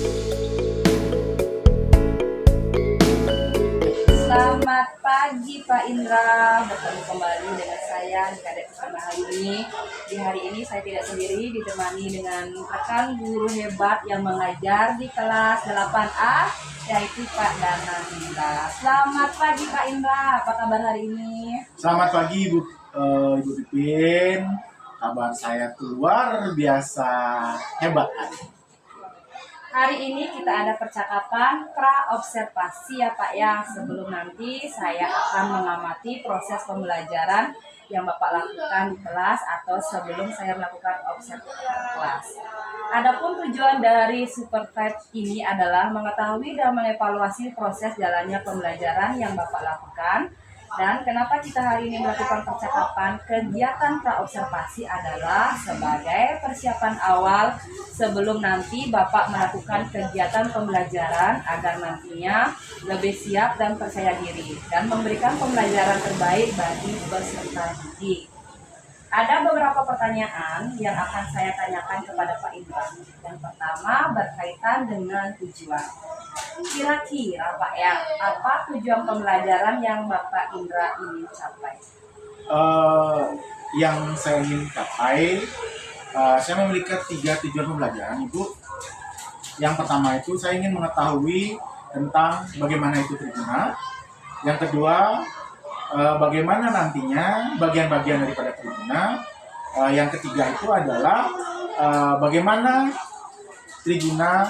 Selamat pagi Pak Indra, bertemu kembali dengan saya di Kadek Bersama hari ini. Di hari ini saya tidak sendiri, ditemani dengan rekan guru hebat yang mengajar di kelas 8A, yaitu Pak Danang Indra. Selamat pagi Pak Indra, apa kabar hari ini? Selamat pagi Ibu Pipin, kabar saya tuh luar biasa hebat hari. Hari ini kita ada percakapan pra-observasi ya Pak ya. Sebelum nanti saya akan mengamati proses pembelajaran yang Bapak lakukan di kelas atau sebelum saya melakukan observasi kelas. Adapun tujuan dari Supervise ini adalah mengetahui dan mengevaluasi proses jalannya pembelajaran yang Bapak lakukan. Dan kenapa kita hari ini melakukan percakapan kegiatan praobservasi adalah sebagai persiapan awal sebelum nanti Bapak melakukan kegiatan pembelajaran agar nantinya lebih siap dan percaya diri dan memberikan pembelajaran terbaik bagi peserta didik. Ada beberapa pertanyaan yang akan saya tanyakan kepada Pak Indra. Yang pertama berkaitan dengan tujuan. Kira-kira Pak ya, apa tujuan pembelajaran yang Bapak Indra ingin capai? Yang saya ingin capai, saya memiliki 3 tujuan pembelajaran, Ibu. Yang pertama itu saya ingin mengetahui tentang bagaimana itu tribuna. Yang kedua, bagaimana nantinya bagian-bagian daripada tribuna. Yang ketiga itu adalah bagaimana tribuna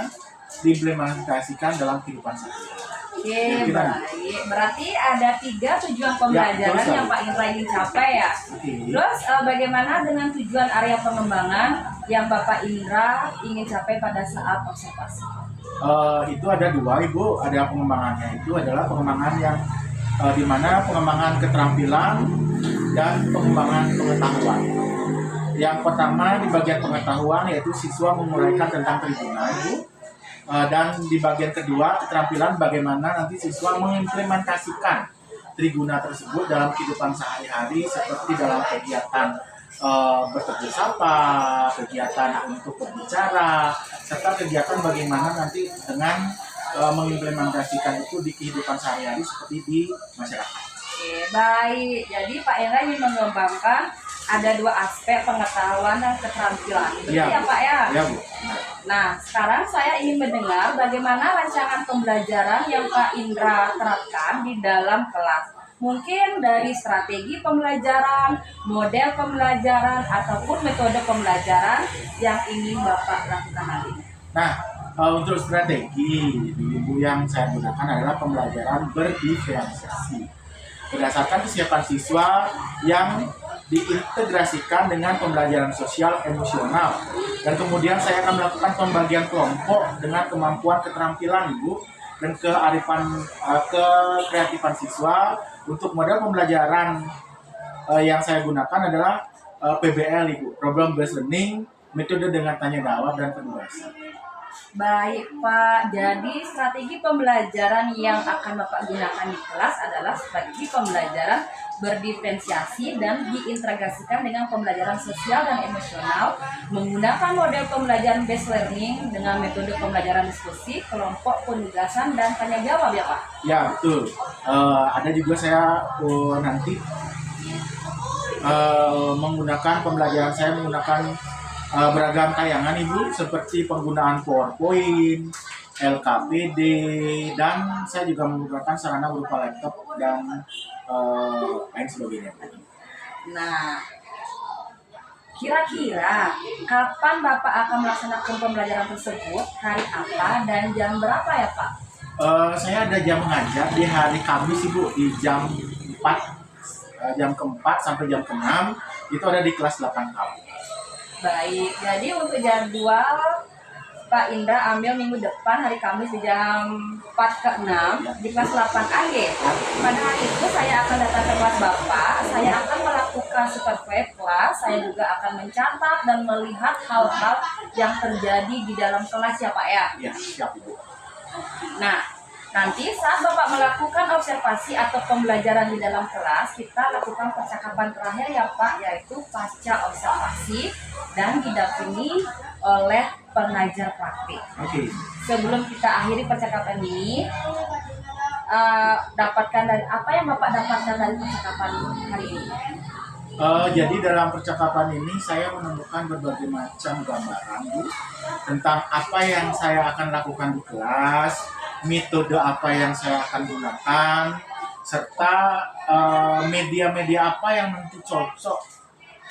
diimplementasikan dalam kehidupan sehari-hari. Oke, baik. Berarti ada 3 tujuan pembelajaran yang Pak Indra ingin capai ya. Terus bagaimana dengan tujuan area pengembangan yang Bapak Indra ingin capai pada saat observasi? Itu ada 2, Ibu. Ada pengembangannya itu adalah pengembangan yang di mana pengembangan keterampilan dan pengembangan pengetahuan. Yang pertama di bagian pengetahuan yaitu siswa menguraikan tentang tribuna, Ibu. Dan di bagian kedua keterampilan bagaimana nanti siswa mengimplementasikan tribuna tersebut dalam kehidupan sehari-hari seperti dalam kegiatan bertegur sapa, kegiatan untuk berbicara, serta kegiatan bagaimana nanti dengan mengimplementasikan itu di kehidupan sehari-hari seperti di masyarakat. Oke, baik. Jadi Pak Indra ingin mengembangkan ada 2 aspek pengetahuan dan keterampilan. Betul ya Pak ya? Ya Bu. Nah, sekarang saya ingin mendengar bagaimana rancangan pembelajaran yang Pak Indra terapkan di dalam kelas. Mungkin dari strategi pembelajaran, model pembelajaran, ataupun metode pembelajaran yang ingin Bapak lakukan hari ini. Nah, untuk strategi Ibu yang saya gunakan adalah pembelajaran berdiferensiasi berdasarkan kesiapan siswa yang diintegrasikan dengan pembelajaran sosial emosional, dan kemudian saya akan melakukan pembagian kelompok dengan kemampuan keterampilan Ibu dan kreatifan siswa. Untuk model pembelajaran yang saya gunakan adalah PBL Ibu, Problem Based Learning, metode dengan tanya jawab dan penugasan. Baik Pak, jadi strategi pembelajaran yang akan Bapak gunakan di kelas adalah strategi pembelajaran berdiferensiasi dan diintegrasikan dengan pembelajaran sosial dan emosional menggunakan model pembelajaran based learning dengan metode pembelajaran diskusi, kelompok, penugasan, dan tanya jawab ya Pak? Ya betul, ada juga saya nanti menggunakan pembelajaran saya menggunakan beragam tayangan Ibu seperti penggunaan PowerPoint, LKPD, dan saya juga menggunakan sarana berupa laptop dan lain sebagainya. Nah, kira-kira kapan Bapak akan melaksanakan pembelajaran tersebut, hari apa dan jam berapa ya Pak? Saya ada jam mengajar di hari Kamis Ibu di jam 4, jam ke-4 sampai jam ke-6 itu ada di kelas 8A. Baik, jadi untuk jadwal Pak Indra ambil minggu depan hari Kamis di jam 4 ke 6 di kelas 8A. Pada hari itu saya akan datang ke kelas Bapak, saya akan melakukan supervise kelas, saya juga akan mencatat dan melihat hal-hal yang terjadi di dalam kelas ya Pak ya? Ya, siap Ibu. Nah, nanti saat Bapak melakukan observasi atau pembelajaran di dalam kelas, kita lakukan percakapan terakhir ya Pak, yaitu pasca observasi dan didampingi oleh pengajar praktik. Oke. Sebelum kita akhiri percakapan ini, dapatkan dari apa yang Bapak dapatkan dari percakapan hari ini? Jadi dalam percakapan ini saya menemukan berbagai macam gambaran Bu, tentang apa yang saya akan lakukan di kelas, metode apa yang saya akan gunakan, serta media-media apa yang nanti cocok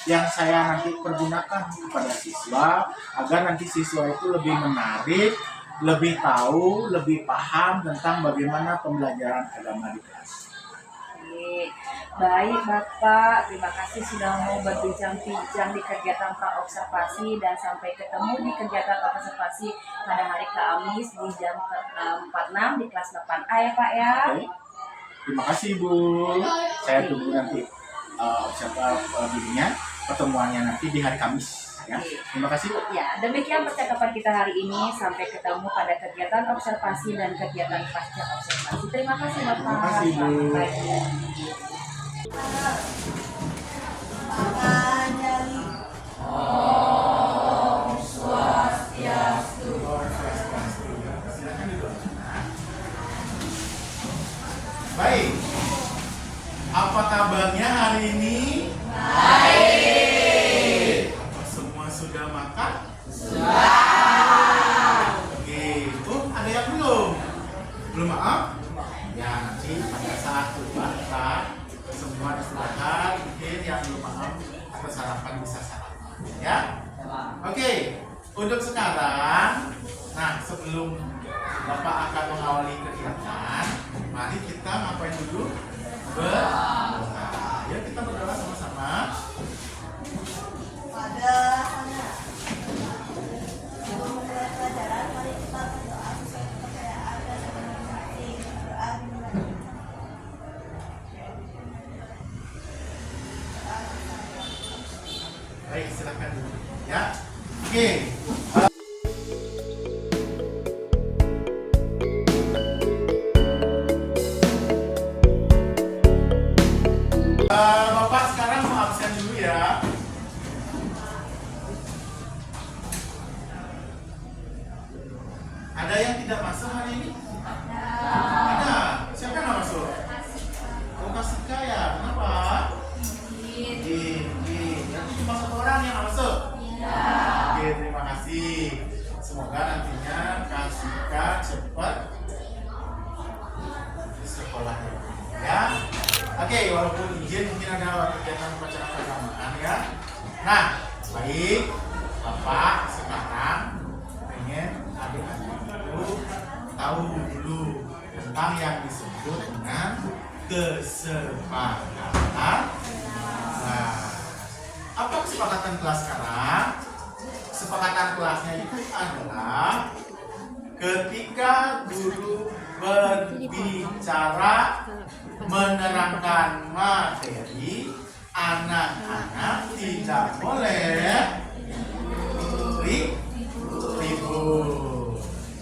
yang saya nanti pergunakan kepada siswa agar nanti siswa itu lebih menarik, lebih tahu, lebih paham tentang bagaimana pembelajaran agama di kelas. Oke, baik Bapak, terima kasih sudah mau berbincang-bincang di kegiatan praobservasi dan sampai ketemu di kegiatan observasi pada hari Kamis di jam 46 di kelas 8A ya Pak ya. Oke. Terima kasih Bu. Saya tunggu nanti dirinya pertemuannya nanti di hari Kamis ya. Terima kasih Bu. Ya, demikian percakapan kita hari ini. Sampai ketemu pada kegiatan observasi dan kegiatan pasca observasi. Terima kasih Bapak. Terima kasih, Bu. Selamat pagi. Baik. Apa kabarnya hari ini? Baik. Apa semua sudah makan? Sudah. Oke. Ada yang belum? Belum maaf? Ya nanti pada saat kita semua istirahat, mungkin yang belum maaf atau sarapan bisa sarapan. Ya. Oke. Untuk sekarang, nah sebelum Bapak akan mengawali kegiatan, mari kita ngapain dulu? Berdoa. Ya kita berdoa sama-sama. Baik, silakan dulu. Ya. Oke. Bapak sekarang mau absen dulu ya. Ada yang tidak masuk hari ini? Ada. Siapa yang nggak masuk? Oh, Kasika ya. Kenapa? Nanti cuma satu orang yang nggak masuk? Oke, terima kasih. Semoga nantinya Kasika cepat di sekolahnya. Ya. Oke, walaupun izin mungkin ada kegiatan upacara keagamaan ya. Nah, baik, Bapak sekarang pengen adik-adik itu tahu dulu tentang yang disebut dengan kesepakatan. Nah, apa kesepakatan kelas sekarang? Kesepakatan kelasnya itu adalah ketika guru berbicara menerangkan materi, anak-anak tidak boleh ribut.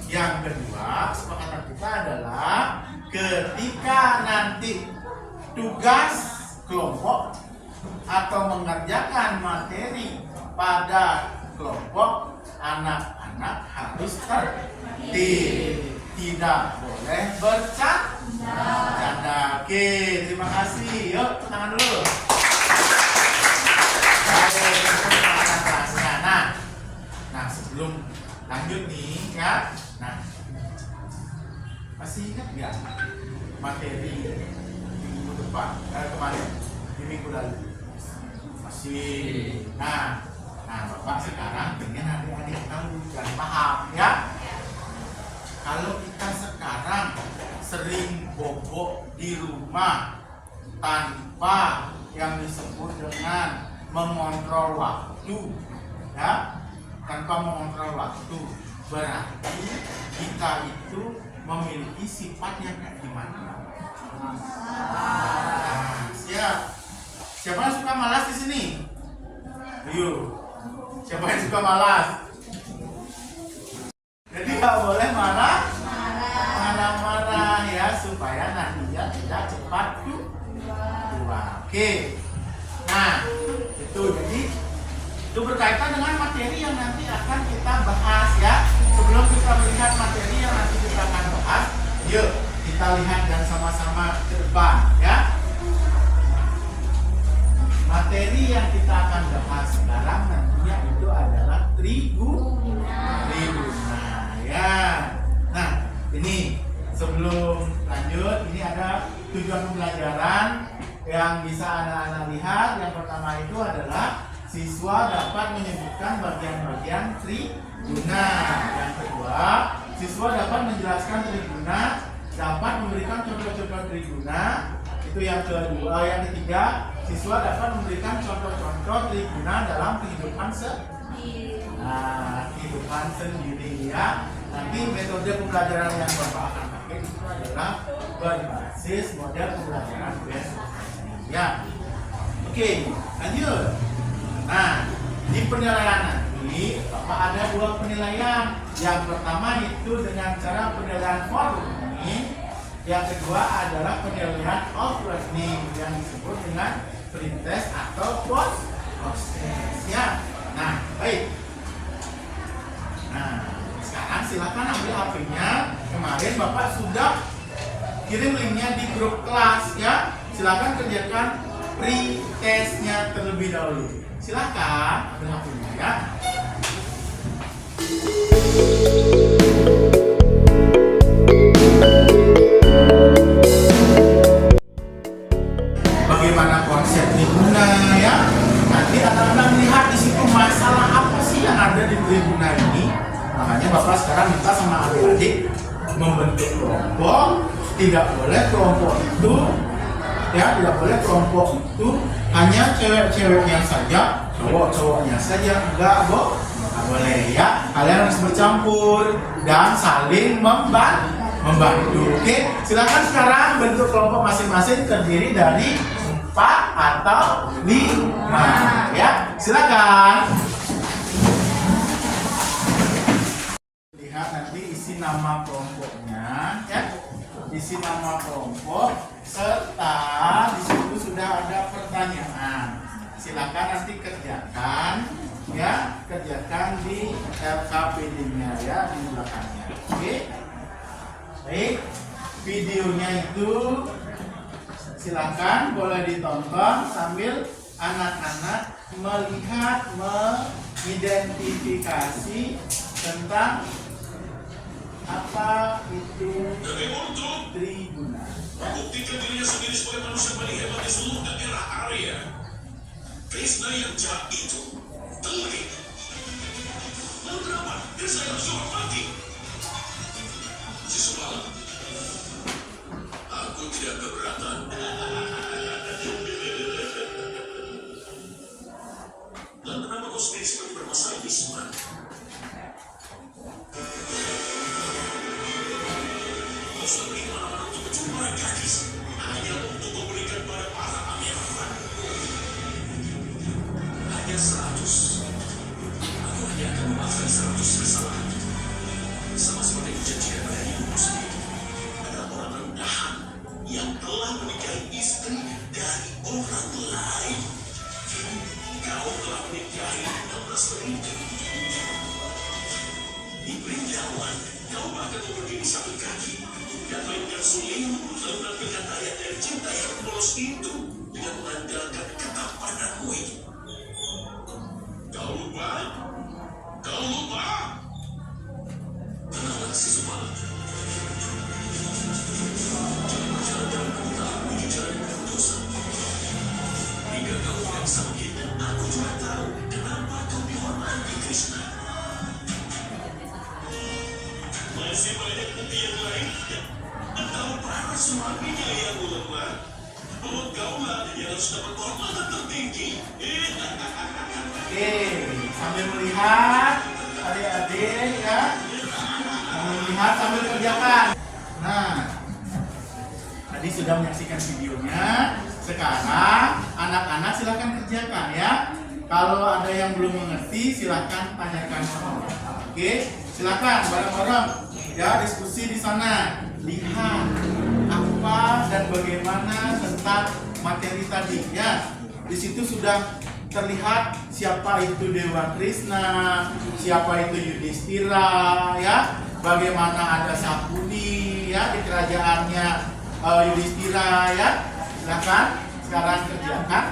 Yang kedua, kesepakatan kita adalah ketika nanti tugas kelompok atau mengerjakan materi pada kelompok, anak-anak harus tertib, tidak boleh bercanda. Oke, terima kasih. Yuk, tangan dulu. Nah, sebelum lanjut nih ya. Nah, masih ingat nggak materi minggu depan? Kemarin di minggu lalu. Masih. Nah, Bapak sekarang pengen adik-adik tahu dan paham ya. Kalau kita sekarang sering bobok di rumah tanpa yang disebut dengan mengontrol waktu, ya, tanpa mengontrol waktu, berarti kita itu memiliki sifat yang kayak gimana? Nah, siapa yang suka malas di sini? Ayo, siapa yang suka malas? Jadi nggak boleh marah ya, supaya nantinya tidak cepat tua. Oke. Nah, itu jadi itu berkaitan dengan materi yang nanti akan kita lihat dan sama-sama ke depan ya. Materi yang kita akan bahas sekarang nantinya itu adalah triguna ya. Nah, ini sebelum lanjut, ini ada tujuan pembelajaran yang bisa anak-anak lihat. Yang pertama itu adalah siswa dapat menyebutkan bagian-bagian triguna. Yang kedua, siswa dapat menjelaskan triguna, dapat memberikan contoh-contoh triguna. Itu yang kedua. Yang ketiga, siswa dapat memberikan contoh-contoh triguna dalam kehidupan kehidupan sendiri ya. Nanti metode pembelajaran yang Bapak akan pakai itu adalah berbasis model pembelajaran best ya. Oke, lanjut. Nah, di penilaian nanti Bapak ada 2 penilaian. Yang pertama itu dengan cara penilaian for learning. Yang kedua adalah penilaian of learning yang disebut dengan pretest atau post process ya. Nah, baik. Nah, sekarang silakan ambil HP-nya. Kemarin Bapak sudah kirim linknya di grup kelas ya. Silakan kerjakan pre-testnya terlebih dahulu. Silakan ambil HP-nya ya. Bagaimana konsep tribuna ya? Nanti anak-anak lihat di situ masalah apa sih yang ada di tribuna ini. Makanya Bapak sekarang minta sama adik-adik membentuk kelompok. Tidak boleh kelompok itu ya, tidak boleh kelompok itu hanya cewek-ceweknya saja, cowok-cowoknya saja. Enggak, Bu. Enggak boleh ya. Kalian harus bercampur dan saling membantu. Oke, silakan sekarang bentuk kelompok masing-masing terdiri dari 4 atau 5 ya. Silakan. Lihat nanti isi nama kelompoknya ya. Isi nama kelompok serta di situ sudah ada pertanyaan. Silakan nanti kerjakan ya, kerjakan di LKPD-nya ya, di belakangnya. Oke. Baik. Videonya itu silakan boleh ditonton sambil anak-anak melihat, mengidentifikasi tentang apa itu tribuna. Membuktikan dirinya sendiri sebagai manusia paling hebat di seluruh daerah area. Krishna yang jahat itu terlebih. Lalu kenapa dia saya harus hormati? Si Sumala, aku tidak keberatan. Lalu kenapa kau sendiri seperti bermasalah di Suman? Selama ini mana-mana untuk mencuri gadis hanya untuk memberikan pada para pangeran. Hanya 100. Aku hanya akan memaafkan 100 kesalahan. Sama seperti perjanjian pada dirimu sendiri. Ada orang rendahan yang telah menikahi istri dari orang lain. Kau telah menikahi 16 perindu. Di Brindawan, kau bahkan berdiri satu kaki dan mainkan suling lalu menampilkan ayat dari cinta yang polos itu dengan mengandalkan ketapananmu itu. Kau lupa? Kau lupa? Tenanglah si Sumala. Jangan berjalan dalam kebutahan menuju jalan yang berdosa. Hingga kau tidak sakit, aku juga tahu kenapa kau dihormati Krishna. Masih banyak bukti yang lain. Atau para suaminya yang lemah. Oh, kaulah yang harus dapat kehormatan tertinggi. Oke, sambil melihat adik-adik ya, sambil melihat sambil kerjakan. Nah, tadi sudah menyaksikan videonya. Sekarang anak-anak silakan kerjakan ya. Kalau ada yang belum mengerti silakan tanyakan sama Bapak. Oke, silakan bareng-bareng ya, diskusi di sana. Lihat apa dan bagaimana tentang materi tadi ya. Di situ sudah terlihat siapa itu Dewa Krishna, siapa itu Yudhistira ya, bagaimana ada Sakuni nanti ya di kerajaannya Yudhistira ya. Silakan sekarang kerjakan.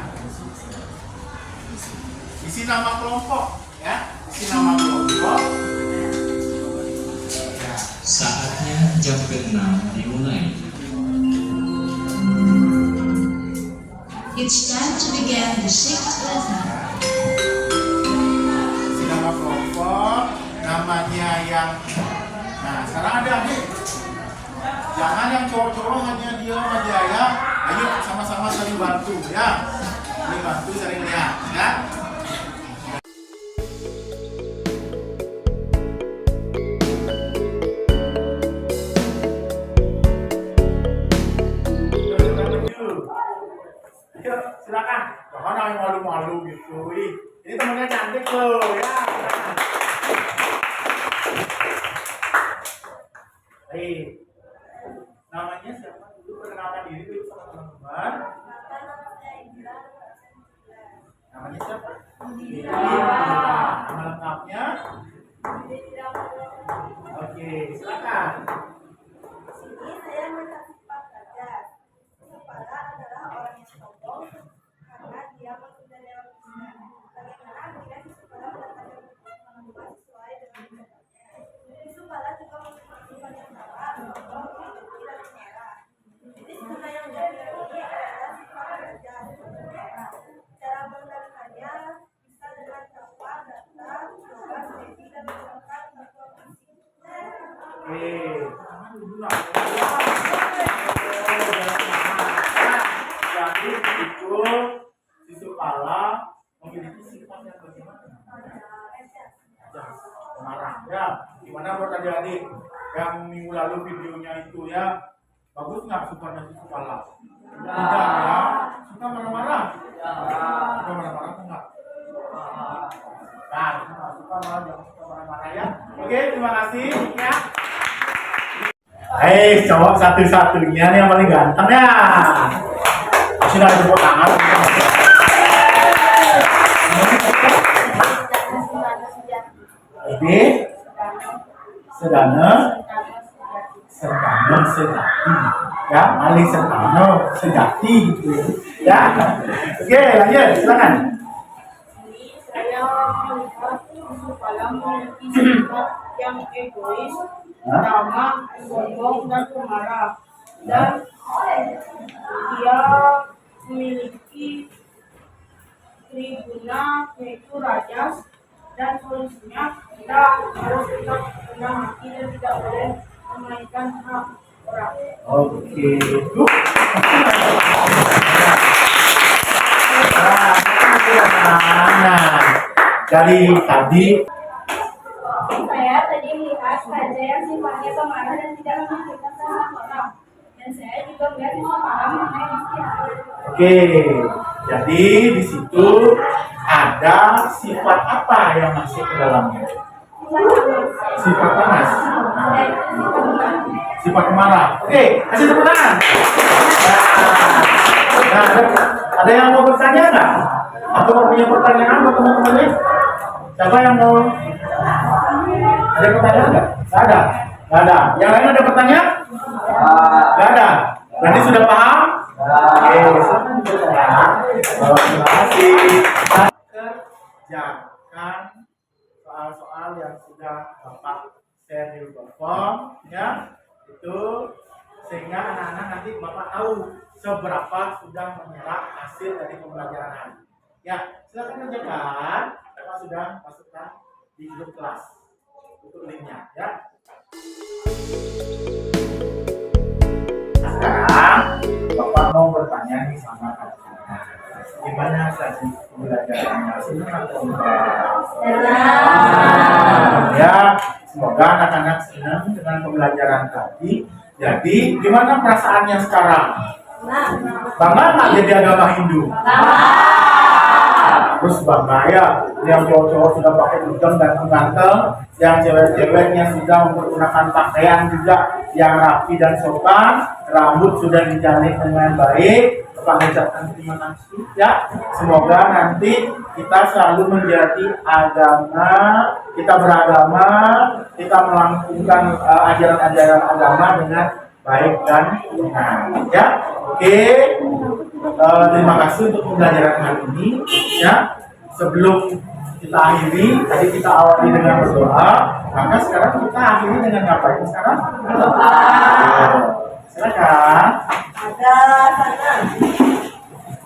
Isi nama kelompok ya. Isi nama kelompok. Ya. Saatnya jam ke-6 dimulai. It's time to begin the 6th lesson. Isi nama kelompok, namanya yang. Nah, sekarang ada adik. Jangan yang cowok-cowok hanya dia aja ya. Ayo sama-sama saling bantu ya. Saling bantu, saling lihat ya. Ayo, silakan. Jangan yang malu-malu gitu. Ini temennya cantik loh ya. Baik. Namanya siapa dulu? Perkenalkan diri dulu sama teman-teman. Namanya siapa? Nama lengkapnya? Oke, silakan. Sini saya mencatat saja. Kepala adalah orang yang sombong karena dia menghindar lewat usia. Bagaimana bila Yusufala mendapatkan kemampuan sesuai dengan minatnya? Yusufala juga memiliki sifat yang sama, sombong, iri, dan marah. Jenis guna yang dia miliki adalah sifat kerja. Cara mengendalikannya bisa dengan takwa, data, yoga, studi, dan mengucapkan takwa fisik. Oke, tangan dulu lah. Jadi itu Yusufala memiliki sifat yang bagaimana? Marah ya. Gimana buat adik-adik yang minggu lalu videonya itu ya? Bagus nggak sifatnya Yusufala? Tidak ya. Suka marah-marah? Suka marah-marah enggak? Nah, suka marah, jangan suka marah-marah ya. Oke, terima kasih ya. Cowok satu-satunya nih yang paling ganteng ya. Sudah tepuk tangan. Ini Sedana Sejati ya, Maling Sentano Sejati gitu ya. Oke, lanjut, silakan. Saya melihat Yusufala memiliki sifat yang egois, tamak, sombong, dan pemarah. Dan dia memiliki tribuna yaitu rajas, dan solusinya kita harus tetap rendah hati dan tidak boleh memainkan hak orang. Oke. Nah, dari tadi Saya tadi melihat raja yang sifatnya pemarah dan tidak memikirkan tentang orang. Dan saya juga melihat Yusufala mengenai istirahat. oke. Jadi di situ ada sifat apa yang masuk ke dalamnya? Sifat panas. Sifat marah. Oke, kasih tepuk tangan. Nah, ada yang mau bertanya nggak? Atau mau punya pertanyaan buat teman-temannya? Siapa yang mau? Ada pertanyaan nggak? Nggak ada. Nggak ada. Yang lain ada pertanyaan? Nggak ada. Berarti sudah paham? Oke, silakan bertanya. Terima kasih. Kerjakan soal-soal yang sudah Bapak share di Google Form ya. Itu sehingga anak-anak nanti Bapak tahu seberapa sudah menyerap hasil dari pembelajaran hari. Ya, silakan kerjakan. Bapak sudah masukkan di grup kelas untuk linknya ya. Nah, sekarang Bapak mau bertanya nih sama kakaknya. Gimana tadi pembelajarannya? Senang atau enggak? Ya, semoga anak-anak senang dengan pembelajaran tadi. Jadi, gimana perasaannya sekarang? Bangga nggak jadi agama Hindu? Terus bangga ya, yang cowok-cowok sudah pakai hijab dan ganteng, yang cewek-ceweknya sudah menggunakan pakaian juga yang rapi dan sopan, rambut sudah dijahit dengan baik. Bapak mengucapkan terima kasih ya. Semoga nanti kita selalu menjadi agama, kita beragama, kita melangsungkan ajaran-ajaran agama dengan baik dan benar. Ya, oke. Terima kasih untuk pembelajaran hari ini. Ya, sebelum kita akhiri, tadi kita awali dengan berdoa, maka sekarang kita akhiri dengan ngapain sekarang? Berdoa. Silakan. Ada sana.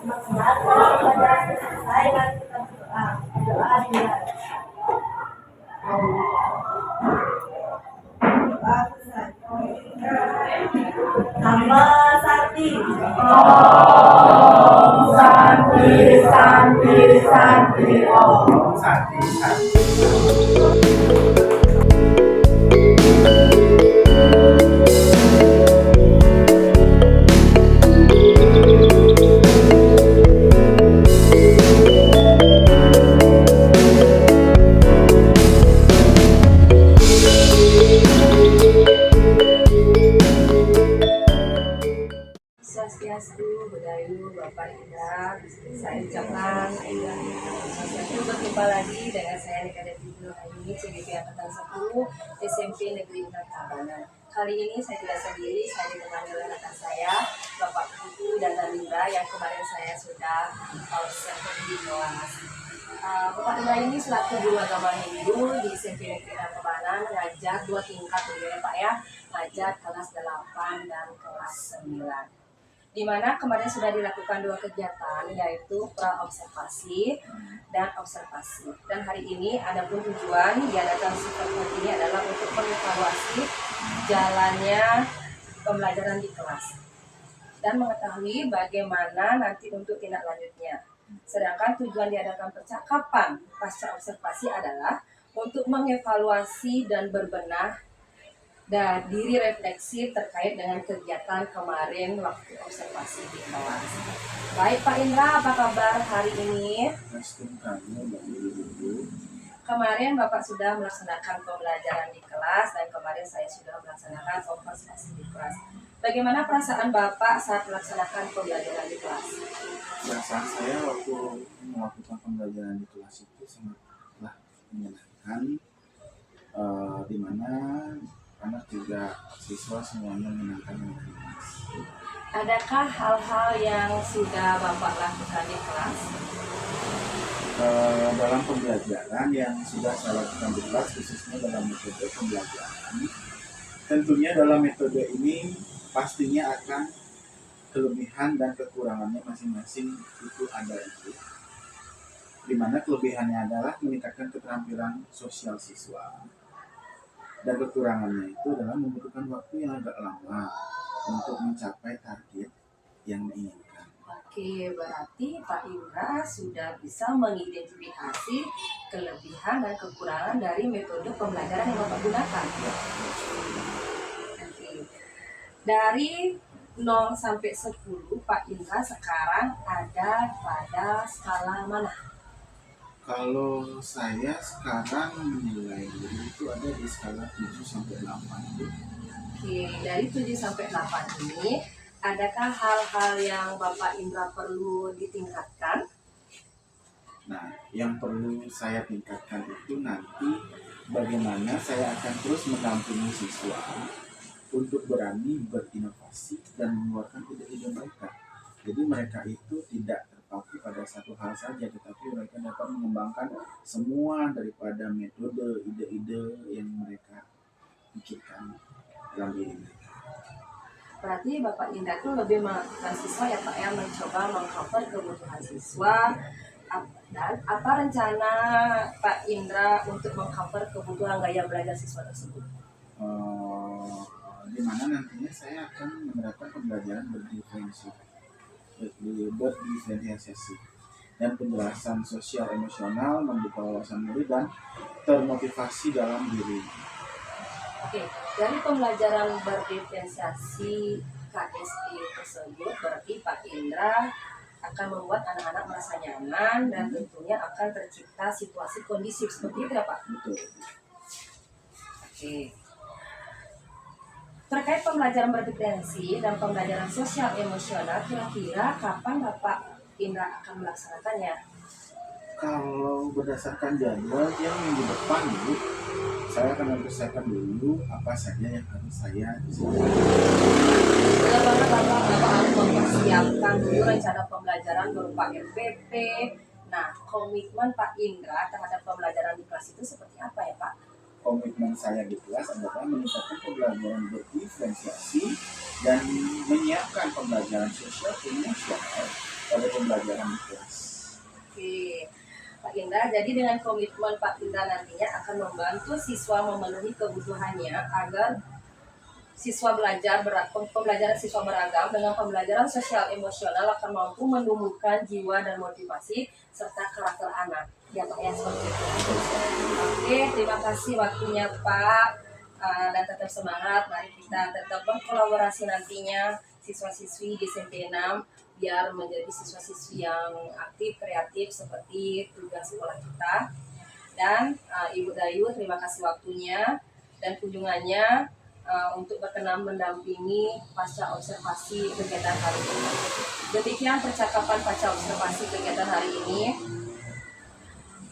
Semangat kalau pelajaran selesai mari kita berdoa. Doa dimulai. Doa selesai. Nama Santi. Santi, Santi, Santi, Om. Santi, Santi. Swastiastu, Budayu, Bapak Indra, saya ucapkan swastiastu. Berjumpa lagi dengan saya Nika Devi Aini, CGP Angkatan 10 SMP Negeri 6 Tabanan. Kali ini saya tidak sendiri, saya ditemani oleh rekan saya, Bapak Putu dan Indra yang kemarin saya sudah serta di kelas. Bapak Indra ini selaku guru agama Hindu di SMP Negeri 6 Tabanan mengajar 2 tingkat ya Pak ya, mengajar kelas 8 dan kelas 9. Di mana kemarin sudah dilakukan 2 kegiatan yaitu pra-observasi dan observasi. Dan hari ini ada pun tujuan diadakan seperti ini adalah untuk mengevaluasi jalannya pembelajaran di kelas dan mengetahui bagaimana nanti untuk tindak lanjutnya. Sedangkan tujuan diadakan percakapan pasca observasi adalah untuk mengevaluasi dan berbenah dan diri refleksi terkait dengan kegiatan kemarin waktu observasi di kelas. Baik Pak Indra, apa kabar hari ini? Kemarin Bapak sudah melaksanakan pembelajaran di kelas dan kemarin saya sudah melaksanakan observasi di kelas. Bagaimana perasaan Bapak saat melaksanakan pembelajaran di kelas? Perasaan saya waktu melakukan pembelajaran di kelas itu sangatlah menyenangkan, di mana anak juga siswa semuanya menyenangkan dengan kelas. Adakah hal-hal yang sudah Bapak lakukan di kelas? Dalam pembelajaran yang sudah saya lakukan di kelas, khususnya dalam metode pembelajaran, tentunya dalam metode ini pastinya akan kelebihan dan kekurangannya masing-masing itu ada itu. Di mana kelebihannya adalah meningkatkan keterampilan sosial siswa. Dan kekurangannya itu adalah membutuhkan waktu yang agak lama untuk mencapai target yang diinginkan. Oke, berarti Pak Indra sudah bisa mengidentifikasi kelebihan dan kekurangan dari metode pembelajaran yang Bapak gunakan. Oke. Dari 0 sampai 10, Pak Indra sekarang ada pada skala mana? Kalau saya sekarang menilai diri itu ada di skala 7 sampai 8. Oke, dari 7 sampai 8 ini, adakah hal-hal yang Bapak Indra perlu ditingkatkan? Nah, yang perlu saya tingkatkan itu nanti bagaimana saya akan terus mendampingi siswa untuk berani berinovasi dan mengeluarkan ide-ide mereka. Jadi mereka itu tidak terpaku pada satu hal saja, tetapi mereka dapat mengembangkan semua daripada metode, ide-ide yang mereka pikirkan dalam diri mereka. Berarti Bapak Indra itu lebih melakukan siswa ya Pak yang mencoba mengcover kebutuhan siswa. Dan apa rencana Pak Indra untuk mengcover kebutuhan gaya belajar siswa tersebut? Di mana nantinya saya akan menerapkan pembelajaran berdifferensiasi dan penjelasan sosial emosional, membuka wawasan murid dan termotivasi dalam diri. Oke, dari pembelajaran berdiferensiasi KSI tersebut berarti Pak Indra akan membuat anak-anak merasa nyaman dan tentunya akan tercipta situasi kondisif seperti itu ya Pak? Betul. Oke. Terkait pembelajaran berdiferensi dan pembelajaran sosial emosional, kira-kira kapan Bapak Indra akan melaksanakannya? Kalau berdasarkan jadwal yang minggu depan Bu, Saya akan mempersiapkan dulu apa saja yang harus saya siapkan. Bagaimana Bapak harus mempersiapkan dulu rencana pembelajaran berupa RPP. Nah, komitmen Pak Indra terhadap pembelajaran di kelas itu seperti apa ya Pak? Komitmen saya di kelas adalah meningkatkan pembelajaran berdiferensiasi dan menyiapkan pembelajaran sosial emosional pada pembelajaran di kelas. Oke, Pak Indra, jadi dengan komitmen Pak Indra nantinya akan membantu siswa memenuhi kebutuhannya agar siswa pembelajaran siswa beragam dengan pembelajaran sosial emosional akan mampu menumbuhkan jiwa dan motivasi serta karakter anak. Ya Pak ya, seperti itu. Oke, terima kasih waktunya Pak. Dan tetap semangat, mari kita tetap berkolaborasi nantinya siswa-siswi di SMP 6 biar menjadi siswa-siswi yang aktif, kreatif seperti tugas sekolah kita. Dan Ibu Dayu, terima kasih waktunya dan kunjungannya untuk berkenan mendampingi pasca observasi kegiatan hari ini. Demikian percakapan pasca observasi kegiatan hari ini.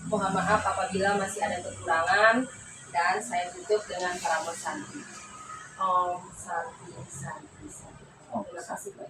Mohon maaf apabila masih ada kekurangan dan saya tutup dengan parabol Santi. Om Santi Santi Santi. Terima kasih Pak.